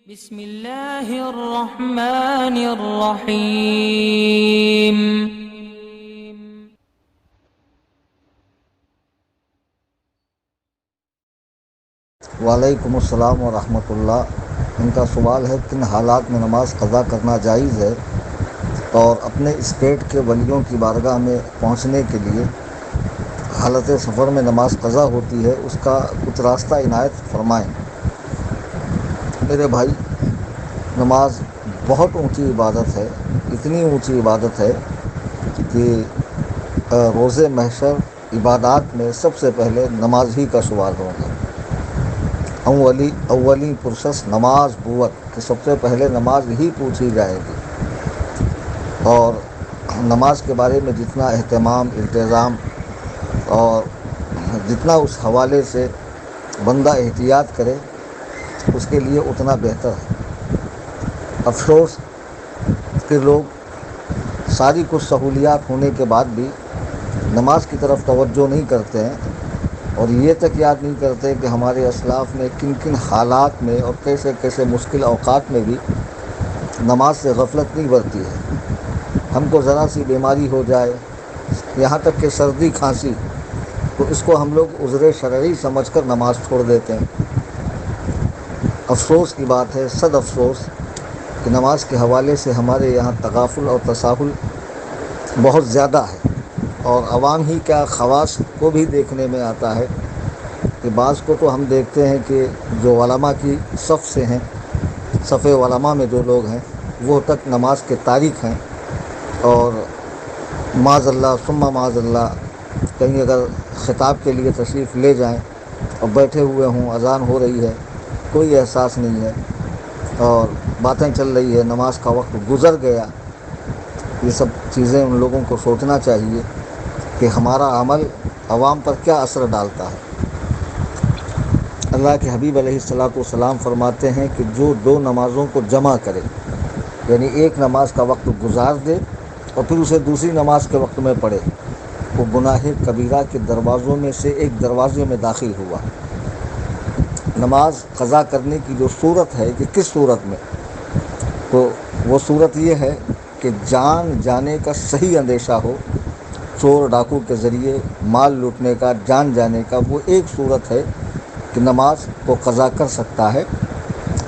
بسم اللہ الرحمن الرحیم۔ وعلیکم السلام ورحمۃ اللہ۔ ان کا سوال ہے کن حالات میں نماز قضا کرنا جائز ہے اور اپنے اسٹیٹ کے ولیوں کی بارگاہ میں پہنچنے کے لیے حالت سفر میں نماز قضا ہوتی ہے، اس کا کچھ راستہ عنایت فرمائیں۔ میرے بھائی، نماز بہت اونچی عبادت ہے، اتنی اونچی عبادت ہے کہ روز محشر عبادات میں سب سے پہلے نماز ہی کا شمار ہوگا۔ اولی پرشس نماز بوت کہ سب سے پہلے نماز ہی پوچھی جائے گی، اور نماز کے بارے میں جتنا اہتمام التزام اور جتنا اس حوالے سے بندہ احتیاط کرے اس کے لیے اتنا بہتر ہے۔ افسوس کہ لوگ ساری کچھ سہولیات ہونے کے بعد بھی نماز کی طرف توجہ نہیں کرتے ہیں، اور یہ تک یاد نہیں کرتے کہ ہمارے اسلاف نے کن کن حالات میں اور کیسے کیسے مشکل اوقات میں بھی نماز سے غفلت نہیں برتی ہے۔ ہم کو ذرا سی بیماری ہو جائے، یہاں تک کہ سردی کھانسی، تو اس کو ہم لوگ عذر شرعی سمجھ کر نماز چھوڑ دیتے ہیں۔ افسوس کی بات ہے، صد افسوس کہ نماز کے حوالے سے ہمارے یہاں تغافل اور تساہل بہت زیادہ ہے، اور عوام ہی کیا خواص کو بھی دیکھنے میں آتا ہے کہ بعض کو تو ہم دیکھتے ہیں کہ جو علماء کی صف سے ہیں، صف علماء میں جو لوگ ہیں وہ تک نماز کے تارک ہیں، اور معاذ اللہ ثم معاذ اللہ کہیں اگر خطاب کے لیے تشریف لے جائیں اور بیٹھے ہوئے ہوں، اذان ہو رہی ہے، کوئی احساس نہیں ہے اور باتیں چل رہی ہے، نماز کا وقت گزر گیا۔ یہ سب چیزیں ان لوگوں کو سوچنا چاہیے کہ ہمارا عمل عوام پر کیا اثر ڈالتا ہے۔ اللہ کے حبیب علیہ الصلاۃ والسلام فرماتے ہیں کہ جو دو نمازوں کو جمع کرے، یعنی ایک نماز کا وقت گزار دے اور پھر اسے دوسری نماز کے وقت میں پڑھے، وہ گناہ کبیرہ کے دروازوں میں سے ایک دروازے میں داخل ہوا۔ نماز قضا کرنے کی جو صورت ہے کہ کس صورت میں، تو وہ صورت یہ ہے کہ جان جانے کا صحیح اندیشہ ہو، چور ڈاکو کے ذریعے مال لوٹنے کا، جان جانے کا، وہ ایک صورت ہے کہ نماز کو قضا کر سکتا ہے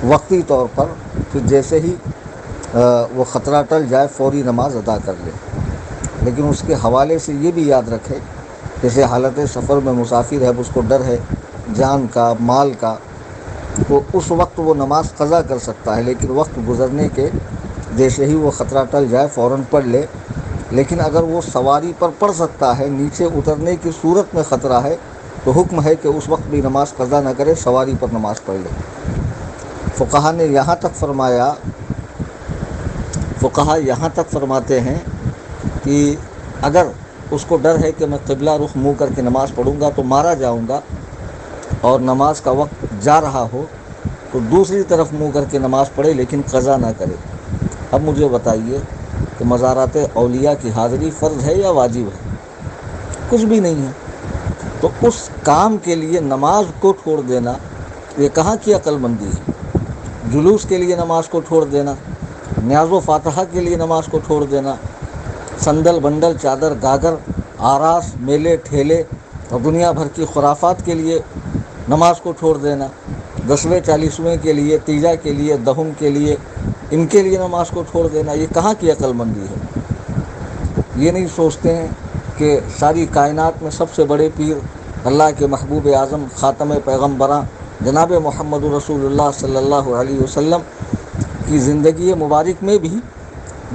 وقتی طور پر، پھر جیسے ہی وہ خطرہ ٹل جائے فوری نماز ادا کر لے۔ لیکن اس کے حوالے سے یہ بھی یاد رکھے، جیسے حالت سفر میں مسافر ہے، اس کو ڈر ہے جان کا، مال کا، تو اس وقت وہ نماز قضا کر سکتا ہے، لیکن وقت گزرنے کے جیسے ہی وہ خطرہ ٹل جائے فوراً پڑھ لے۔ لیکن اگر وہ سواری پر پڑھ سکتا ہے، نیچے اترنے کی صورت میں خطرہ ہے، تو حکم ہے کہ اس وقت بھی نماز قضا نہ کرے، سواری پر نماز پڑھ لے۔ فقہا یہاں تک فرماتے ہیں کہ اگر اس کو ڈر ہے کہ میں قبلہ رخ منہ کر کے نماز پڑھوں گا تو مارا جاؤں گا، اور نماز کا وقت جا رہا ہو تو دوسری طرف منہ کر کے نماز پڑھے لیکن قضا نہ کرے۔ اب مجھے بتائیے کہ مزارات اولیاء کی حاضری فرض ہے یا واجب ہے؟ کچھ بھی نہیں ہے۔ تو اس کام کے لیے نماز کو چھوڑ دینا یہ کہاں کی عقل مندی ہے؟ جلوس کے لیے نماز کو چھوڑ دینا، نیاز و فاتحہ کے لیے نماز کو چھوڑ دینا، سندل بنڈل چادر گاگر آراس میلے ٹھیلے اور دنیا بھر کی خرافات کے لیے نماز کو چھوڑ دینا، 10ویں 40ویں کے لیے، تیجا کے لیے، دہم کے لیے، ان کے لیے نماز کو چھوڑ دینا، یہ کہاں کی عقل مندی ہے؟ یہ نہیں سوچتے ہیں کہ ساری کائنات میں سب سے بڑے پیر اللہ کے محبوب اعظم خاتم پیغمبراں جناب محمد رسول اللہ صلی اللہ علیہ وسلم کی زندگی مبارک میں بھی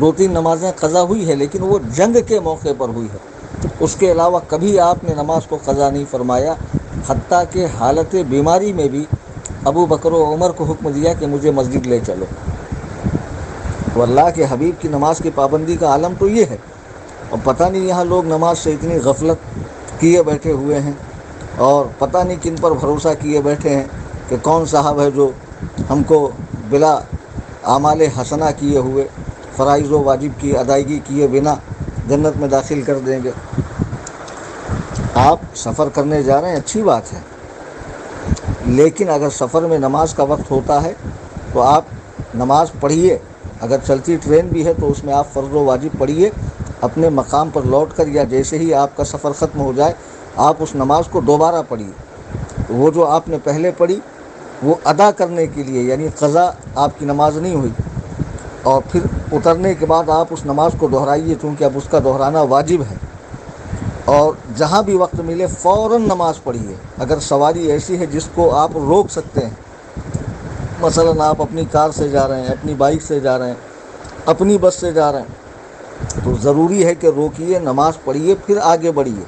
2-3 نمازیں قضا ہوئی ہے، لیکن وہ جنگ کے موقع پر ہوئی ہے۔ اس کے علاوہ کبھی آپ نے نماز کو قضا نہیں فرمایا، حتیٰ کہ حالت بیماری میں بھی ابو بکر و عمر کو حکم دیا کہ مجھے مسجد لے چلو۔ تو اللہ کے حبیب کی نماز کی پابندی کا عالم تو یہ ہے، اور پتہ نہیں یہاں لوگ نماز سے اتنی غفلت کیے بیٹھے ہوئے ہیں، اور پتہ نہیں کن پر بھروسہ کیے بیٹھے ہیں کہ کون صاحب ہے جو ہم کو بلا اعمال حسنہ کیے ہوئے، فرائض و واجب کی ادائیگی کیے بنا جنت میں داخل کر دیں گے۔ آپ سفر کرنے جا رہے ہیں، اچھی بات ہے، لیکن اگر سفر میں نماز کا وقت ہوتا ہے تو آپ نماز پڑھیے، اگر چلتی ٹرین بھی ہے تو اس میں آپ فرض و واجب پڑھیے، اپنے مقام پر لوٹ کر یا جیسے ہی آپ کا سفر ختم ہو جائے آپ اس نماز کو دوبارہ پڑھیے۔ تو وہ جو آپ نے پہلے پڑھی وہ ادا کرنے کے لیے، یعنی قضا آپ کی نماز نہیں ہوئی، اور پھر اترنے کے بعد آپ اس نماز کو دہرائیے، چونکہ اب اس کا دہرانا واجب ہے۔ اور جہاں بھی وقت ملے فوراً نماز پڑھیے۔ اگر سواری ایسی ہے جس کو آپ روک سکتے ہیں، مثلاً آپ اپنی کار سے جا رہے ہیں، اپنی بائک سے جا رہے ہیں، اپنی بس سے جا رہے ہیں، تو ضروری ہے کہ روکیے، نماز پڑھیے، پھر آگے بڑھیے۔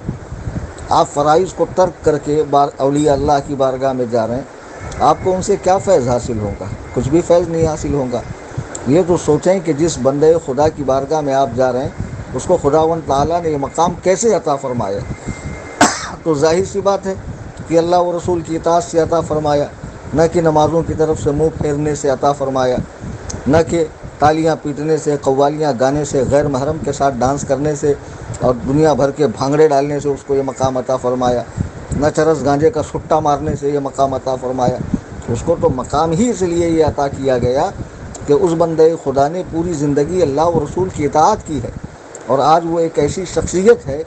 آپ فرائض کو ترک کر کے اولیاء اللہ کی بارگاہ میں جا رہے ہیں، آپ کو ان سے کیا فیض حاصل ہوگا؟ کچھ بھی فیض نہیں حاصل ہوگا۔ یہ تو سوچیں کہ جس بندے خدا کی بارگاہ میں آپ جا رہے ہیں اس کو خداوند تعالیٰ نے یہ مقام کیسے عطا فرمایا۔ تو ظاہر سی بات ہے کہ اللہ و رسول کی اطاعت سے عطا فرمایا، نہ کہ نمازوں کی طرف سے منہ پھیرنے سے عطا فرمایا، نہ کہ تالیاں پیٹنے سے، قوالیاں گانے سے، غیر محرم کے ساتھ ڈانس کرنے سے اور دنیا بھر کے بھانگڑے ڈالنے سے اس کو یہ مقام عطا فرمایا، نہ چرس گانجے کا سٹا مارنے سے یہ مقام عطا فرمایا۔ اس کو تو مقام ہی اس لیے یہ عطا کیا گیا کہ اس بندے خدا نے پوری زندگی اللہ و رسول کی اطاعت کی ہے، اور آج وہ ایک ایسی شخصیت ہے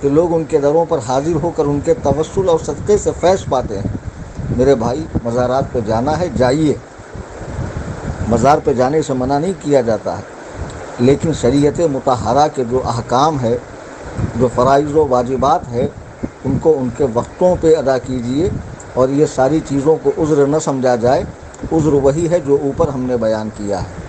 کہ لوگ ان کے دروں پر حاضر ہو کر ان کے توسل اور صدقے سے فیض پاتے ہیں۔ میرے بھائی، مزارات پہ جانا ہے جائیے، مزار پہ جانے سے منع نہیں کیا جاتا ہے، لیکن شریعت مطہرہ کے جو احکام ہے، جو فرائض و واجبات ہے، ان کو ان کے وقتوں پہ ادا کیجیے، اور یہ ساری چیزوں کو عذر نہ سمجھا جائے۔ عذر وہی ہے جو اوپر ہم نے بیان کیا ہے۔